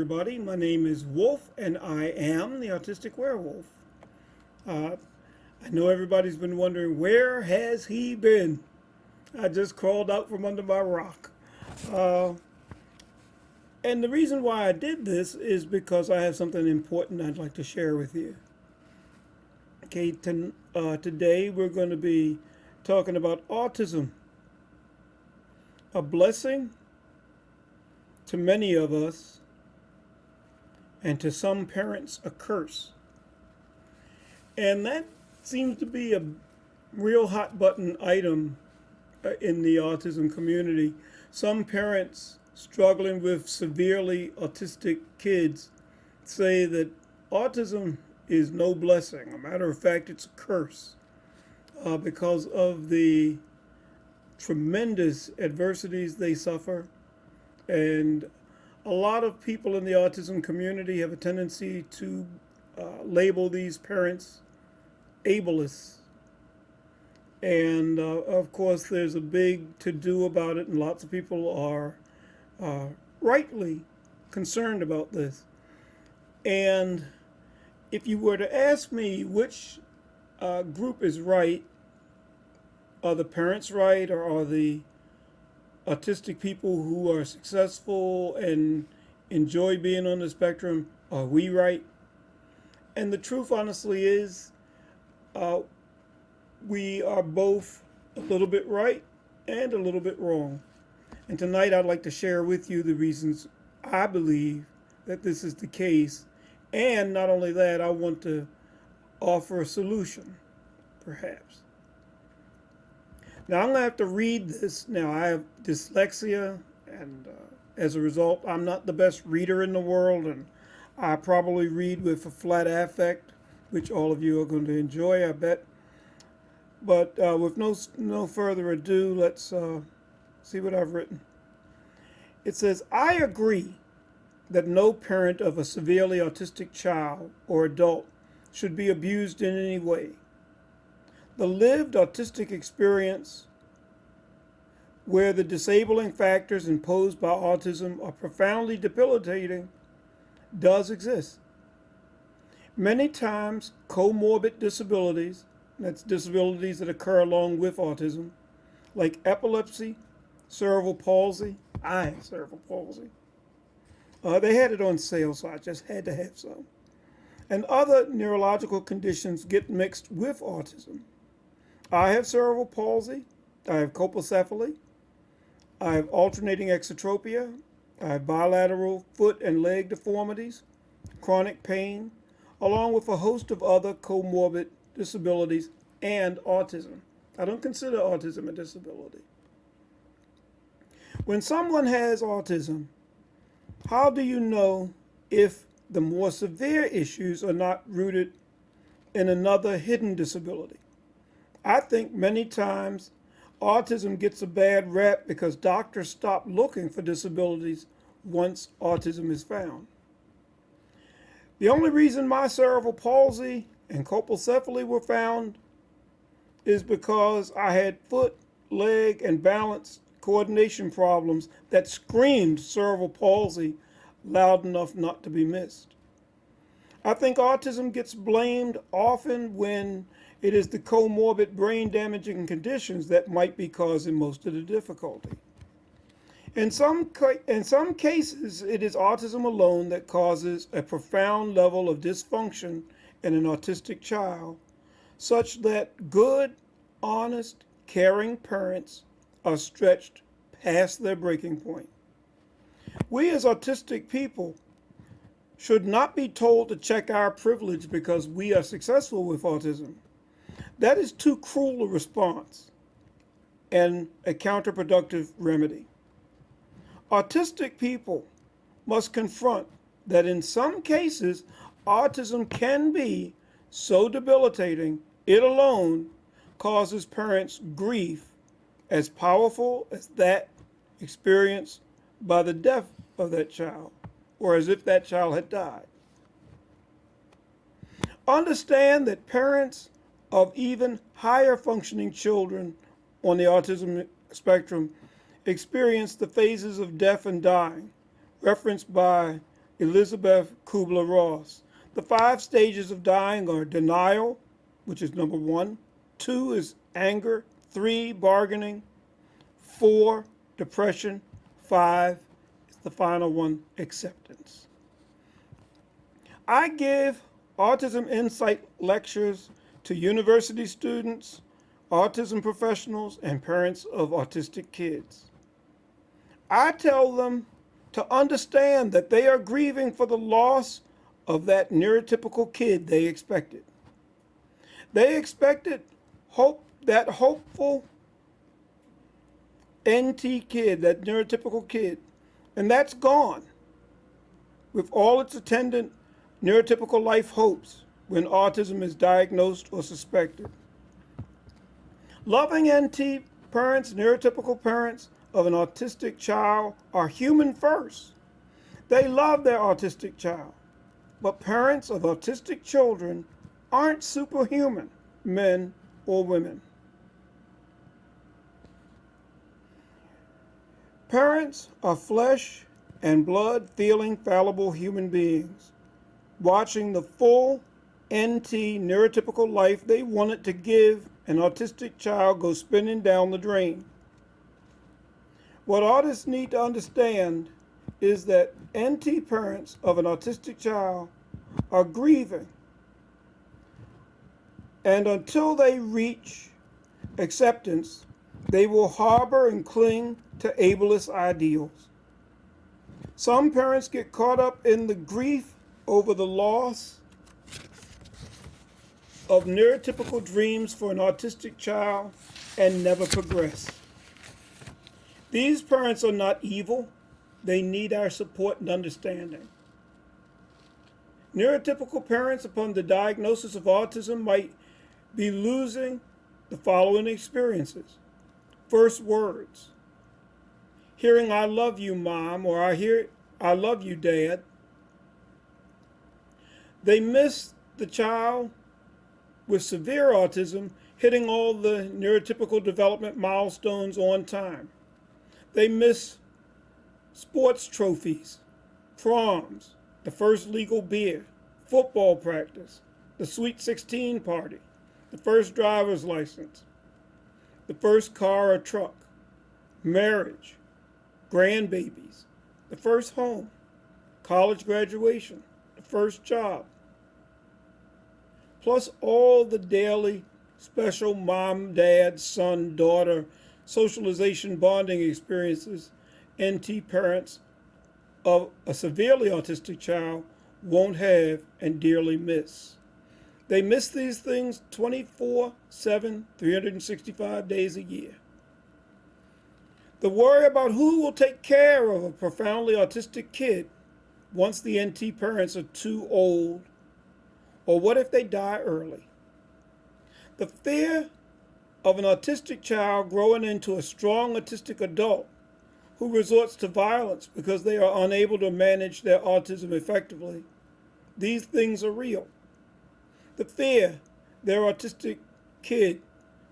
everybody. My name is Wolf, and I am the Autistic Werewolf. I know everybody's been wondering, where has he been? I just crawled out from under my rock. Uh, and the reason why I did this is because I have something important I'd like to share with you. Okay, today we're going to be talking about autism, a blessing to many of us, and to some parents, a curse. And that seems to be a real hot button item in the autism community. Some parents struggling with severely autistic kids say that autism is no blessing. A matter of fact, it's a curse because of the tremendous adversities they suffer. And a lot of people in the autism community have a tendency to label these parents ableists. And of course, there's a big to-do about it, and lots of people are rightly concerned about this. And if you were to ask me which group is right, are the parents right, or are the autistic people who are successful and enjoy being on the spectrum, are we right? And the truth, honestly, is we are both a little bit right and a little bit wrong. And tonight I'd like to share with you the reasons I believe that this is the case. And not only that, I want to offer a solution, perhaps. Now, I'm going to have to read this. Now, I have dyslexia, and as a result, I'm not the best reader in the world, and I probably read with a flat affect, which all of you are going to enjoy, I bet. But with no further ado, let's see what I've written. It says, I agree that no parent of a severely autistic child or adult should be abused in any way. The lived autistic experience, where the disabling factors imposed by autism are profoundly debilitating, does exist. Many times, comorbid disabilities, that's disabilities that occur along with autism, like epilepsy, cerebral palsy. I have cerebral palsy. They had it on sale, so I just had to have some. And other neurological conditions get mixed with autism. I have cerebral palsy, I have colpocephaly, I have alternating exotropia, I have bilateral foot and leg deformities, chronic pain, along with a host of other comorbid disabilities and autism. I don't consider autism a disability. When someone has autism, how do you know if the more severe issues are not rooted in another hidden disability? I think many times autism gets a bad rap because doctors stop looking for disabilities once autism is found. The only reason my cerebral palsy and colpocephaly were found is because I had foot, leg, and balance coordination problems that screamed cerebral palsy loud enough not to be missed. I think autism gets blamed often when it is the comorbid brain damaging conditions that might be causing most of the difficulty. In some cases, it is autism alone that causes a profound level of dysfunction in an autistic child, such that good, honest, caring parents are stretched past their breaking point. We as autistic people should not be told to check our privilege because we are successful with autism. That is too cruel a response and a counterproductive remedy. Autistic people must confront that in some cases, autism can be so debilitating, it alone causes parents grief as powerful as that experienced by the death of that child, or as if that child had died. Understand that parents of even higher functioning children on the autism spectrum experience the phases of death and dying referenced by Elizabeth Kubler-Ross. The 5 stages of dying are denial, which is number 1. 2 is anger. 3, bargaining. 4, depression. 5 is the final one, acceptance. I give Autism Insight lectures to university students, autism professionals, and parents of autistic kids. I tell them to understand that they are grieving for the loss of that neurotypical kid they expected. They expected that hopeful NT kid, that neurotypical kid, and that's gone with all its attendant neurotypical life hopes when autism is diagnosed or suspected. Loving NT parents, neurotypical parents of an autistic child are human first. They love their autistic child, but parents of autistic children aren't superhuman men or women. Parents are flesh and blood feeling fallible human beings, watching the full NT neurotypical life they wanted to give an autistic child go spinning down the drain. What autists need to understand is that NT parents of an autistic child are grieving, and until they reach acceptance, they will harbor and cling to ableist ideals. Some parents get caught up in the grief over the loss of neurotypical dreams for an autistic child and never progress. These parents are not evil. They need our support and understanding. Neurotypical parents upon the diagnosis of autism might be losing the following experiences. First words: hearing "I love you, Mom," or "I hear I love you, Dad." They miss the child with severe autism hitting all the neurotypical development milestones on time. They miss sports trophies, proms, the first legal beer, football practice, the Sweet 16 party, the first driver's license, the first car or truck, marriage, grandbabies, the first home, college graduation, the first job, plus all the daily special mom, dad, son, daughter, socialization bonding experiences NT parents of a severely autistic child won't have and dearly miss. They miss these things 24/7, 365 days a year. The worry about who will take care of a profoundly autistic kid once the NT parents are too old, or what if they die early? The fear of an autistic child growing into a strong autistic adult who resorts to violence because they are unable to manage their autism effectively. These things are real. The fear their autistic kid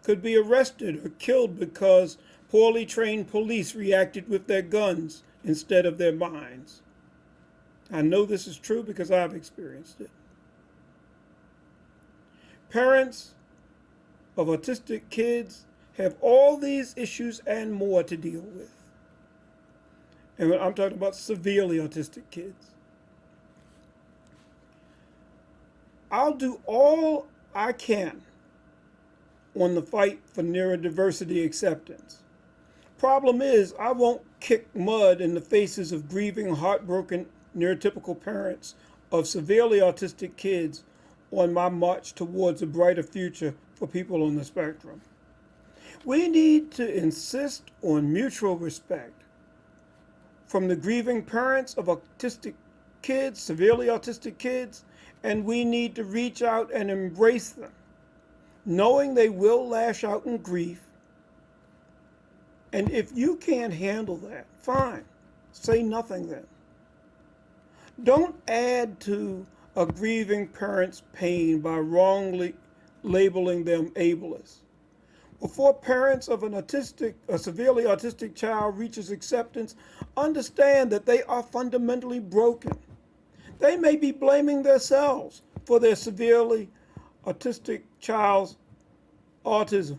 could be arrested or killed because poorly trained police reacted with their guns instead of their minds. I know this is true because I've experienced it. Parents of autistic kids have all these issues and more to deal with. And I'm talking about severely autistic kids. I'll do all I can on the fight for neurodiversity acceptance. Problem is, I won't kick mud in the faces of grieving, heartbroken, neurotypical parents of severely autistic kids on my march towards a brighter future for people on the spectrum. We need to insist on mutual respect from the grieving parents of autistic kids, severely autistic kids, and we need to reach out and embrace them, knowing they will lash out in grief. And if you can't handle that, fine, say nothing then. Don't add to a grieving parent's pain by wrongly labeling them ableist. Before parents of a severely autistic child reaches acceptance, understand that they are fundamentally broken They may be blaming themselves for their severely autistic child's autism.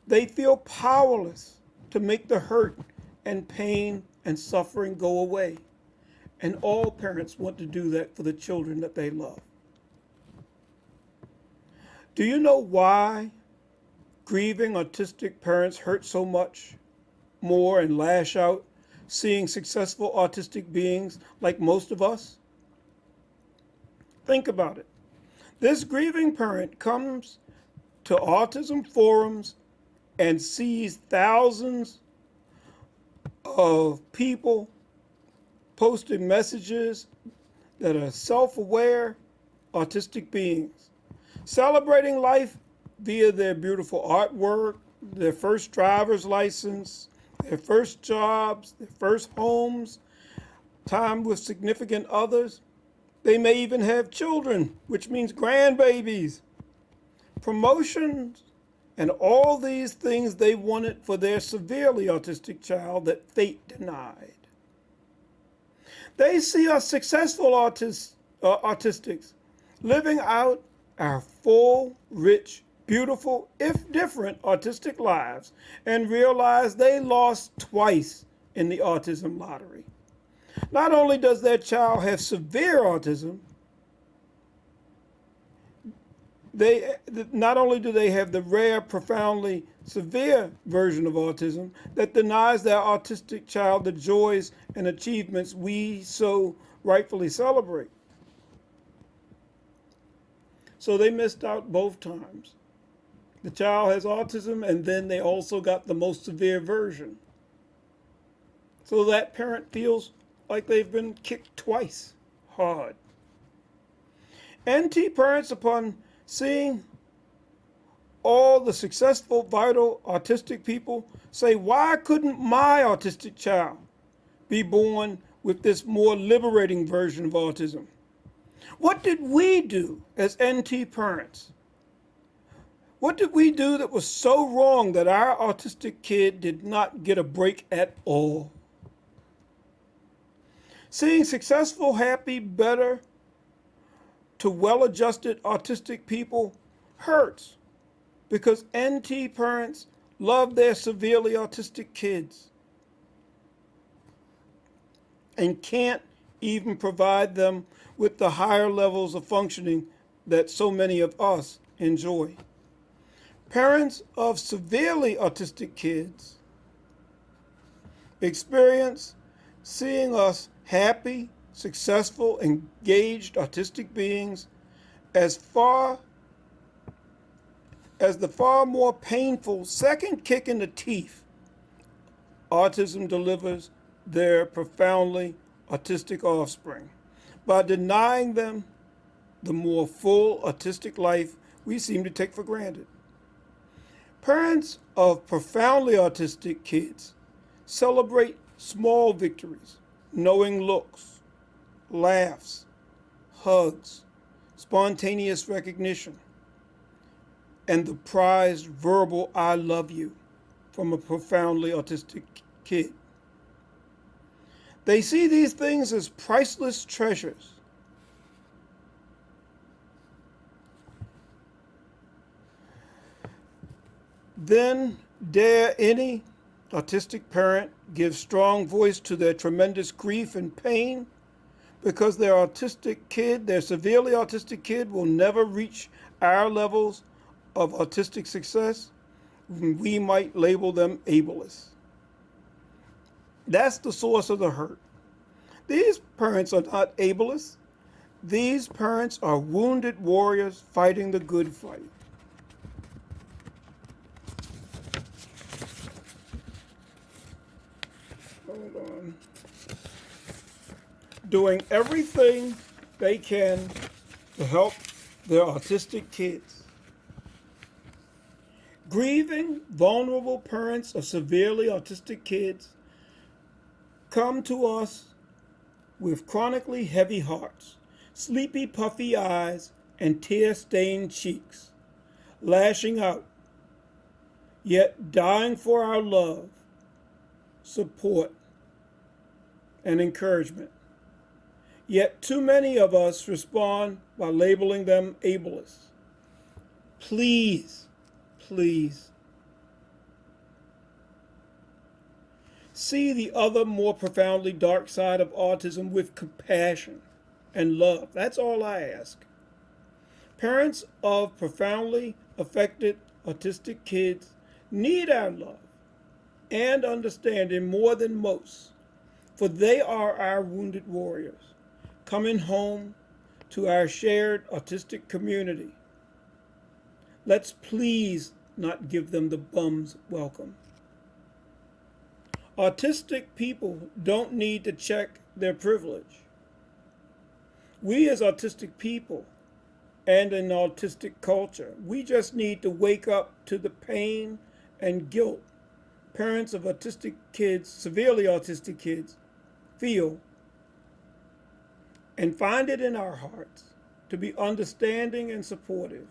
They feel powerless to make the hurt and pain and suffering go away. And all parents want to do that for the children that they love. Do you know why grieving autistic parents hurt so much more and lash out seeing successful autistic beings like most of us? Think about it. This grieving parent comes to autism forums and sees thousands of people posting messages that are self-aware autistic beings, celebrating life via their beautiful artwork, their first driver's license, their first jobs, their first homes, time with significant others. They may even have children, which means grandbabies, promotions, and all these things they wanted for their severely autistic child that fate denied. They see us successful autistics living out our full, rich, beautiful, if different, autistic lives and realize they lost twice in the autism lottery. Not only does their child have severe autism, not only do they have the rare, profoundly severe version of autism that denies their autistic child the joys and achievements we so rightfully celebrate. So they missed out both times. The child has autism, and then they also got the most severe version. So that parent feels like they've been kicked twice hard. NT parents, upon seeing all the successful, vital, autistic people, say, why couldn't my autistic child be born with this more liberating version of autism? What did we do as NT parents? What did we do that was so wrong that our autistic kid did not get a break at all? Seeing successful, happy, better to well-adjusted autistic people hurts because NT parents love their severely autistic kids and can't even provide them with the higher levels of functioning that so many of us enjoy. Parents of severely autistic kids experience seeing us happy, successful, engaged autistic beings as the far more painful second kick in the teeth autism delivers their profoundly autistic offspring by denying them the more full autistic life we seem to take for granted. Parents of profoundly autistic kids celebrate small victories, knowing looks, laughs, hugs, spontaneous recognition, and the prized verbal I love you from a profoundly autistic kid. They see these things as priceless treasures. Then dare any autistic parent give strong voice to their tremendous grief and pain because their autistic kid, their severely autistic kid, will never reach our levels of autistic success? We might label them ableist. That's the source of the hurt. These parents are not ableists. These parents are wounded warriors fighting the good fight. Hold on. Doing everything they can to help their autistic kids. Grieving, vulnerable parents of severely autistic kids come to us with chronically heavy hearts, sleepy, puffy eyes, and tear-stained cheeks, lashing out, yet dying for our love, support, and encouragement, Yet too many of us respond by labeling them ableists. Please, please, see the other, more profoundly dark side of autism with compassion and love. That's all I ask. Parents of profoundly affected autistic kids need our love and understanding more than most, for they are our wounded warriors coming home to our shared autistic community. Let's please not give them the bum's welcome. Autistic people don't need to check their privilege. We as autistic people and in autistic culture, we just need to wake up to the pain and guilt parents of autistic kids, severely autistic kids, feel, and find it in our hearts to be understanding and supportive.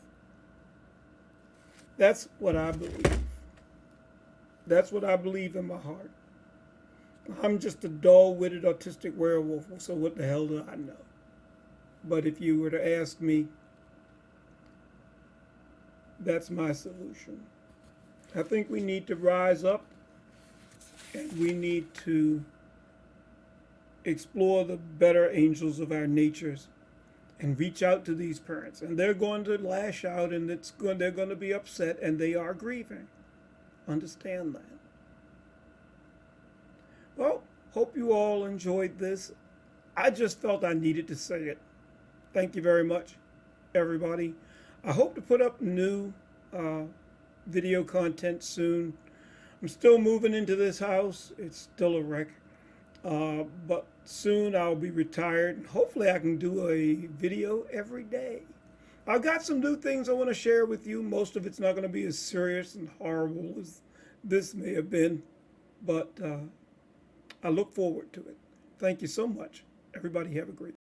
That's what I believe. That's what I believe in my heart. I'm just a dull-witted autistic werewolf, so what the hell do I know? But if you were to ask me, that's my solution. I think we need to rise up and we need to explore the better angels of our natures and reach out to these parents. And they're going to lash out and they're going to be upset and they are grieving. Understand that. Well, hope you all enjoyed this. I just felt I needed to say it. Thank you very much, everybody. I hope to put up new video content soon. I'm still moving into this house. It's still a wreck. But soon I'll be retired. And hopefully I can do a video every day. I've got some new things I want to share with you. Most of it's not going to be as serious and horrible as this may have been. But I look forward to it. Thank you so much. Everybody have a great day.